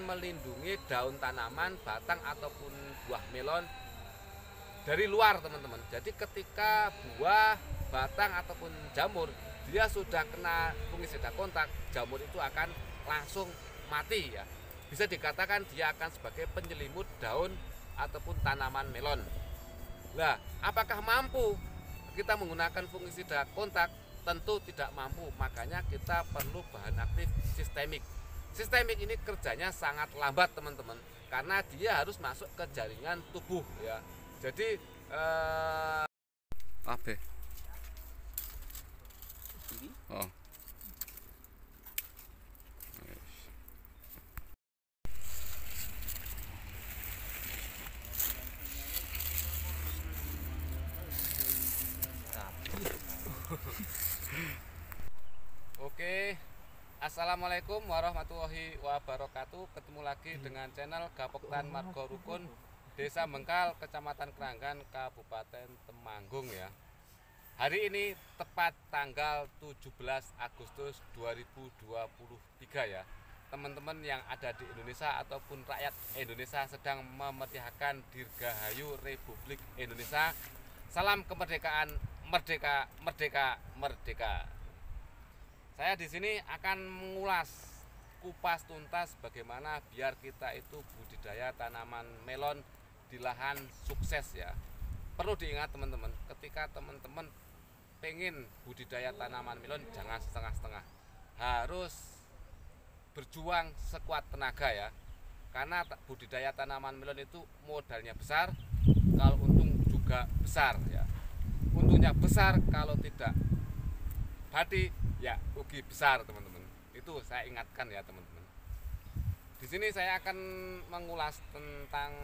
melindungi daun tanaman, batang ataupun buah melon dari luar teman-teman. Jadi ketika buah, batang ataupun jamur dia sudah kena fungisida kontak, jamur itu akan langsung mati ya. Bisa dikatakan dia akan sebagai penyelimut daun ataupun tanaman melon. Nah, apakah mampu kita menggunakan fungisida kontak? Tentu tidak mampu, makanya kita perlu bahan aktif sistemik. Sistemik ini kerjanya sangat lambat teman-teman, karena dia harus masuk ke jaringan tubuh ya. Jadi AB. Oh. Oke, assalamualaikum warahmatullahi wabarakatuh. Ketemu lagi dengan channel Gapoktan Margo Rukun, Desa Mengkal, Kecamatan Keranggan, Kabupaten Temanggung ya. Hari ini tepat tanggal 17 Agustus 2023 ya. Teman-teman yang ada di Indonesia ataupun rakyat Indonesia sedang memeriahkan Dirgahayu Republik Indonesia. Salam kemerdekaan, merdeka, merdeka, merdeka. Saya di sini akan mengulas kupas tuntas bagaimana biar kita itu budidaya tanaman melon di lahan sukses ya. Perlu diingat teman-teman, ketika teman-teman pengen budidaya tanaman melon jangan setengah-setengah, harus berjuang sekuat tenaga ya. Karena budidaya tanaman melon itu modalnya besar, kalau untung juga besar ya. Untungnya besar, kalau tidak hati ya rugi besar teman-teman. Itu saya ingatkan ya teman-teman. Di sini saya akan mengulas tentang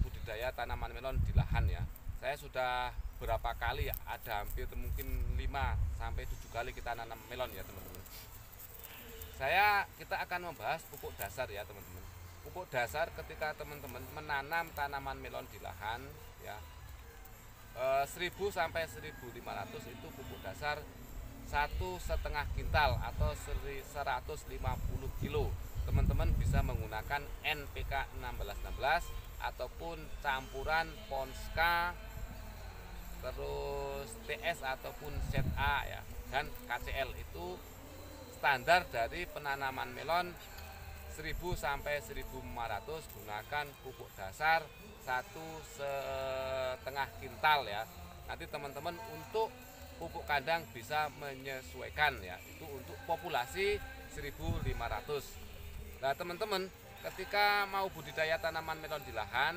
budidaya tanaman melon di lahan ya. Saya sudah berapa kali ya, ada hampir mungkin 5 sampai 7 kali kita nanam melon ya teman-teman. Kita akan membahas pupuk dasar ya teman-teman. Pupuk dasar ketika teman-teman menanam tanaman melon di lahan ya, 1000 sampai 1500 itu pupuk dasar 1,5 kintal atau 150 kilo. Teman-teman bisa menggunakan NPK 1616 ataupun campuran Ponska, terus TS ataupun ZA ya, dan KCL. Itu standar dari penanaman melon 1000 sampai 1500 gunakan pupuk dasar 1,5 kintal ya. Nanti teman-teman untuk pupuk kandang bisa menyesuaikan ya, itu untuk populasi 1500. Nah teman-teman, ketika mau budidaya tanaman melon di lahan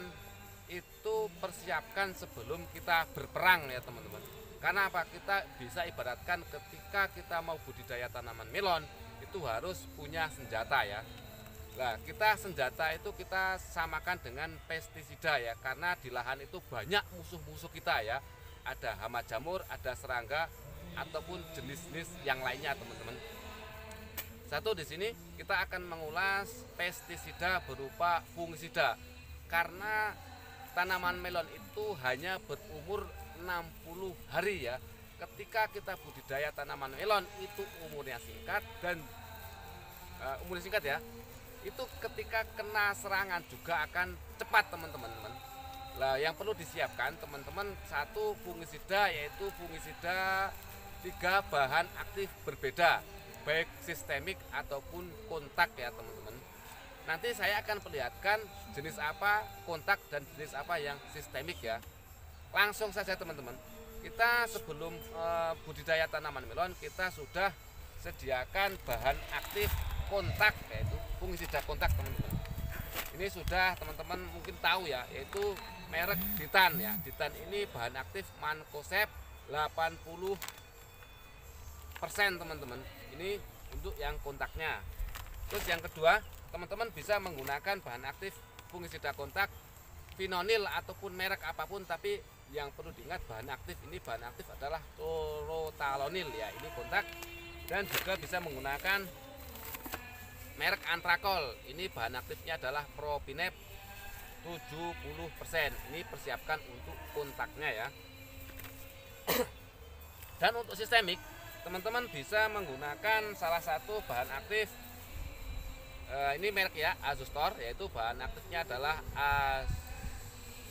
itu persiapkan sebelum kita berperang ya teman-teman. Karena apa? Kita bisa ibaratkan ketika kita mau budidaya tanaman melon itu harus punya senjata ya. Nah senjata itu kita samakan dengan pestisida ya, karena di lahan itu banyak musuh-musuh kita ya. Ada hama jamur, ada serangga ataupun jenis-jenis yang lainnya teman-teman. Satu di sini kita akan mengulas pestisida berupa fungisida, karena tanaman melon itu hanya berumur 60 hari ya. Ketika kita budidaya tanaman melon itu umurnya singkat dan umurnya singkat ya. Itu ketika kena serangan juga akan cepat teman-teman. Nah, yang perlu disiapkan teman-teman, satu fungisida, yaitu fungisida 3 bahan aktif berbeda, baik sistemik ataupun kontak ya teman-teman. Nanti saya akan perlihatkan jenis apa kontak dan jenis apa yang sistemik ya. Langsung saja teman-teman, kita sebelum budidaya tanaman melon kita sudah sediakan bahan aktif kontak, yaitu fungisida kontak teman-teman. Ini sudah teman-teman mungkin tahu ya, yaitu merek Ditan ya. Ditan ini bahan aktif Mancozeb 80% teman-teman. Ini untuk yang kontaknya. Terus yang kedua, teman-teman bisa menggunakan bahan aktif fungisida kontak Vinonil ataupun merek apapun, tapi yang perlu diingat bahan aktif adalah Chlorothalonil ya, ini kontak. Dan juga bisa menggunakan merek Antrakol. Ini bahan aktifnya adalah Propinep 70%. Ini persiapkan untuk kontaknya ya. Dan untuk sistemik, teman-teman bisa menggunakan salah satu bahan aktif ini merek ya, Azostor, yaitu bahan aktifnya adalah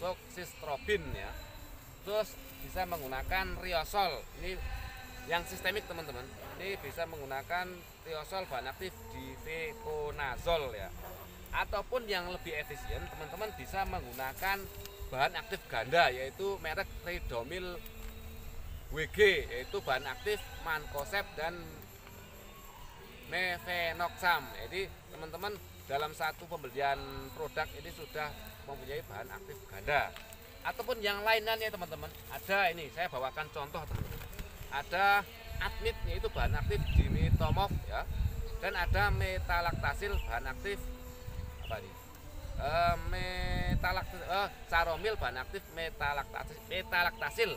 azoxystrobin ya. Terus bisa menggunakan Riosol, ini yang sistemik teman-teman. Ini bisa menggunakan Riosol bahan aktif difeconazole ya. Ataupun yang lebih efisien, teman-teman bisa menggunakan bahan aktif ganda, yaitu merek Ridomil WG, yaitu bahan aktif mancozeb dan mefenoxam. Jadi teman-teman dalam satu pembelian produk ini sudah mempunyai bahan aktif ganda. Ataupun yang lainnya ya teman-teman, ada ini saya bawakan contoh teman-teman. Ada Admit, yaitu bahan aktif dimitomorf ya, dan ada metalaktasil bahan aktif apa nih? Caromil bahan aktif metalaktasil.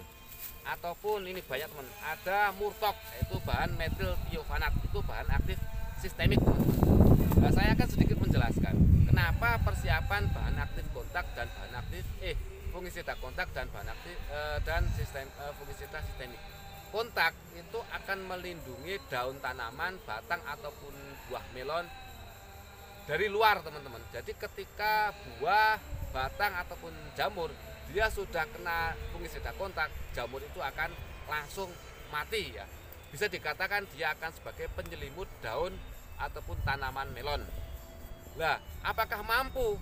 Ataupun ini banyak teman, ada Murtok, yaitu bahan metil tiovanat, itu bahan aktif sistemik teman-teman. Nah, saya akan sedikit menjelaskan kenapa persiapan bahan aktif kontak dan bahan aktif fungisida kontak dan bahan aktif dan fungisida sistemik. Kontak itu akan melindungi daun tanaman, batang ataupun buah melon dari luar teman-teman. Jadi ketika buah, batang ataupun jamur dia sudah kena fungisida kontak, jamur itu akan langsung mati ya. Bisa dikatakan dia akan sebagai penyelimut daun ataupun tanaman melon. Nah, apakah mampu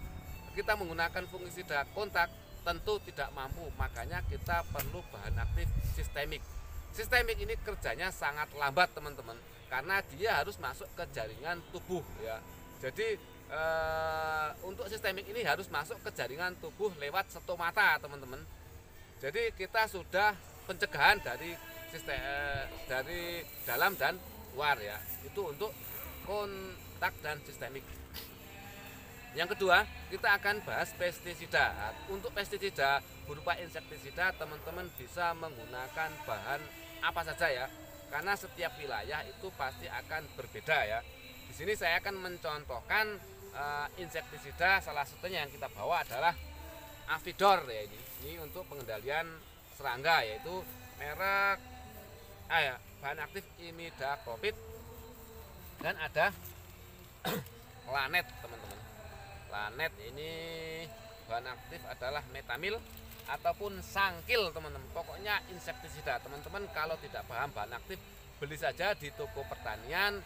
kita menggunakan fungisida kontak? Tentu tidak mampu, makanya kita perlu bahan aktif sistemik. Sistemik ini kerjanya sangat lambat teman-teman, karena dia harus masuk ke jaringan tubuh ya. Jadi untuk sistemik ini harus masuk ke jaringan tubuh lewat stomata teman-teman. Jadi kita sudah pencegahan dari dari dalam dan luar ya. Itu untuk kontak dan sistemik. Yang kedua, kita akan bahas pestisida. Untuk pestisida berupa insektisida, teman-teman bisa menggunakan bahan apa saja ya, karena setiap wilayah itu pasti akan berbeda ya. Di sini saya akan mencontohkan insektisida, salah satunya yang kita bawa adalah Avidor ya, ini untuk pengendalian serangga, yaitu merek bahan aktif imidacloprid, dan ada Lanet teman-teman. Lanet ini bahan aktif adalah metamil ataupun sangkil teman-teman. Pokoknya insektisida teman-teman, kalau tidak paham bahan aktif, beli saja di toko pertanian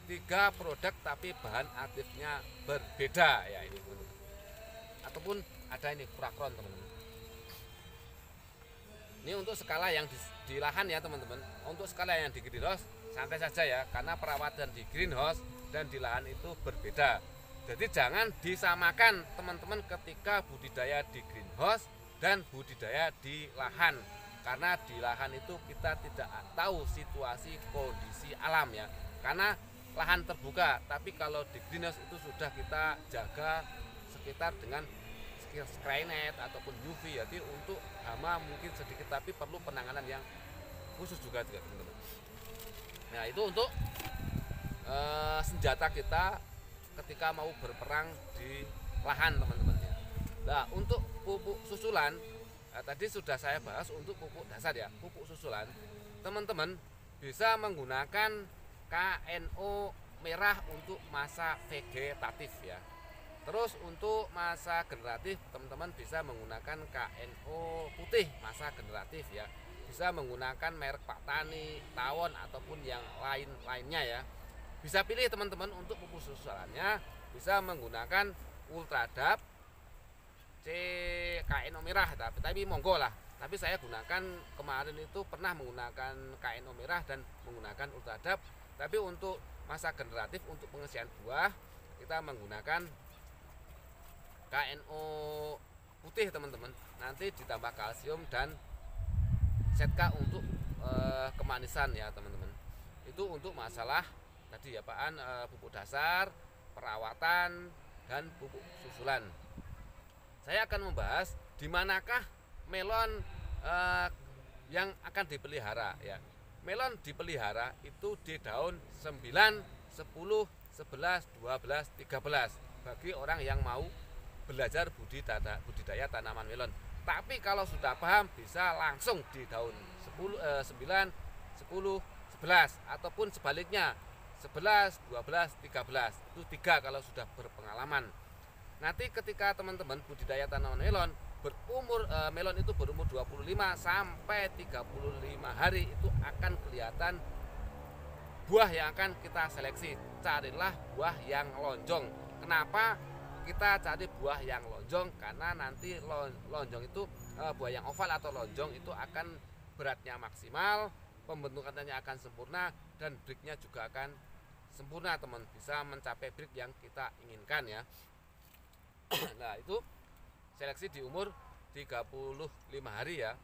3 produk tapi bahan aktifnya berbeda ya ini teman-teman. Ataupun ada ini Purakron teman-teman. Ini untuk skala yang di lahan ya teman-teman. Untuk skala yang di greenhouse santai saja ya, karena perawatan di greenhouse dan di lahan itu berbeda. Jadi jangan disamakan teman-teman ketika budidaya di greenhouse dan budidaya di lahan, karena di lahan itu kita tidak tahu situasi kondisi alam ya, karena lahan terbuka. Tapi kalau di greenhouse itu sudah kita jaga sekitar dengan Skynet ataupun UV, jadi untuk hama mungkin sedikit tapi perlu penanganan yang khusus juga teman-teman. Nah itu untuk senjata kita ketika mau berperang di lahan teman-teman ya. Nah untuk pupuk susulan tadi sudah saya bahas. Untuk pupuk dasar ya, pupuk susulan teman-teman bisa menggunakan KNO merah untuk masa vegetatif ya. Terus untuk masa generatif teman-teman bisa menggunakan KNO putih masa generatif ya. Bisa menggunakan merek Pak Tani, Tawon ataupun yang lainnya ya. Bisa pilih teman-teman untuk pupuk susulannya, bisa menggunakan Ultradap KNO merah, tapi monggo lah. Tapi saya gunakan kemarin itu pernah menggunakan KNO merah dan menggunakan Ultradap. Tapi untuk masa generatif untuk pengisian buah kita menggunakan KNO putih teman-teman. Nanti ditambah kalsium dan setka untuk kemanisan ya teman-teman. Itu untuk masalah tadi ya pupuk dasar, perawatan, dan pupuk susulan. Saya akan membahas di manakah melon yang akan dipelihara ya. Melon dipelihara itu di daun 9, 10, 11, 12, 13 bagi orang yang mau belajar budidaya tanaman melon. Tapi kalau sudah paham bisa langsung di daun 9, 10, 11 ataupun sebaliknya 11, 12, 13. Itu 3 kalau sudah berpengalaman. Nanti ketika teman-teman budidaya tanaman melon melon itu berumur 25 sampai 35 hari, itu akan kelihatan buah yang akan kita seleksi. Carilah buah yang lonjong. Kenapa kita cari buah yang lonjong? Karena nanti lonjong itu buah yang oval atau lonjong itu akan beratnya maksimal, pembentukannya akan sempurna, dan breaknya juga akan sempurna, teman, bisa mencapai break yang kita inginkan ya. Nah, itu seleksi di umur 35 hari ya.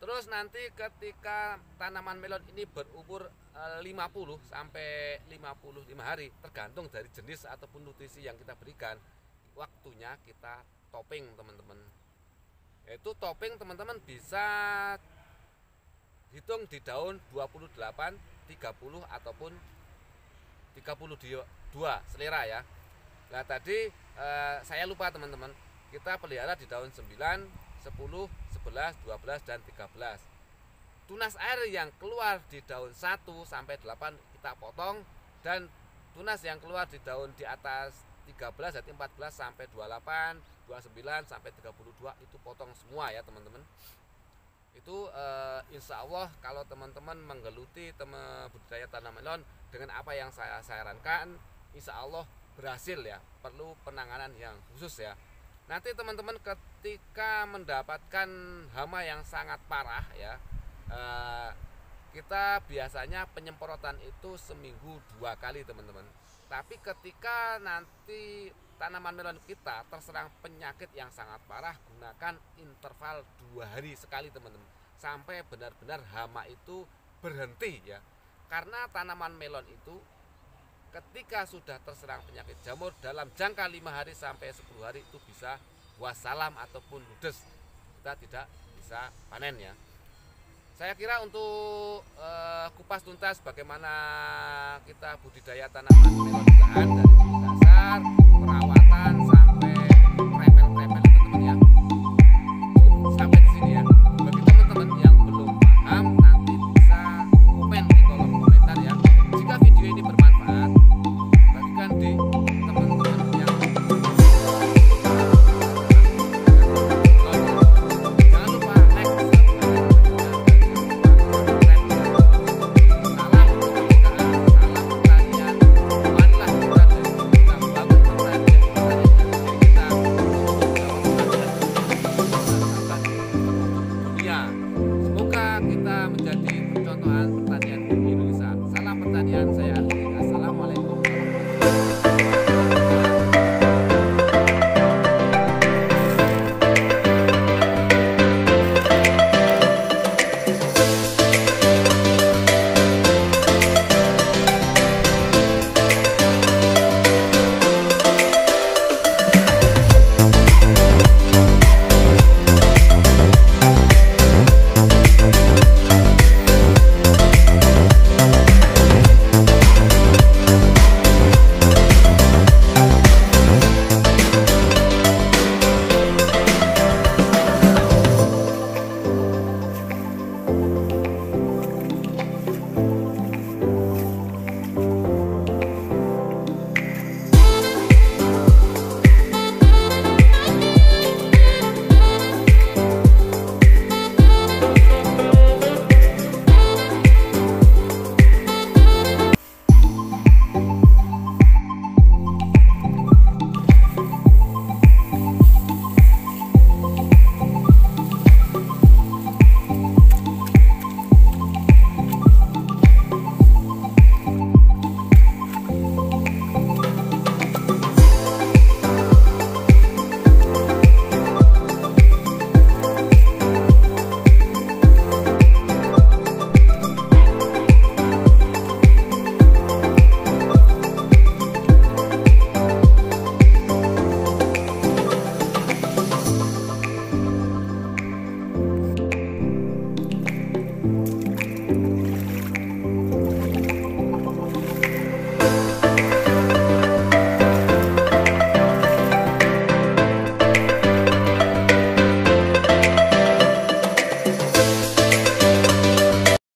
Terus nanti ketika tanaman melon ini berumur 50 sampai 55 hari, tergantung dari jenis ataupun nutrisi yang kita berikan, waktunya kita topping, teman-teman. Yaitu topping teman-teman bisa hitung di daun 28, 30 ataupun 32 selera ya. Nah, tadi saya lupa, teman-teman, kita pelihara di daun 9, 10, 11, 12 dan 13. Tunas air yang keluar di daun 1 sampai 8 kita potong, dan tunas yang keluar di daun di atas 13 jadi 14 sampai 28, 29 sampai 32 itu potong semua ya, teman-teman. Itu insya Allah kalau teman-teman menggeluti budidaya tanaman melon dengan apa yang saya sarankan, insya Allah berhasil ya. Perlu penanganan yang khusus ya. Nanti teman-teman ketika mendapatkan hama yang sangat parah ya, kita biasanya penyemprotan itu seminggu 2 kali, teman-teman. Tapi ketika nanti tanaman melon kita terserang penyakit yang sangat parah, gunakan interval 2 hari sekali, teman-teman, sampai benar-benar hama itu berhenti ya. Karena tanaman melon itu ketika sudah terserang penyakit jamur, dalam jangka 5 hari sampai 10 hari itu bisa wassalam ataupun ludes, kita tidak bisa panen ya. Saya kira untuk kupas tuntas bagaimana kita budidaya tanaman melon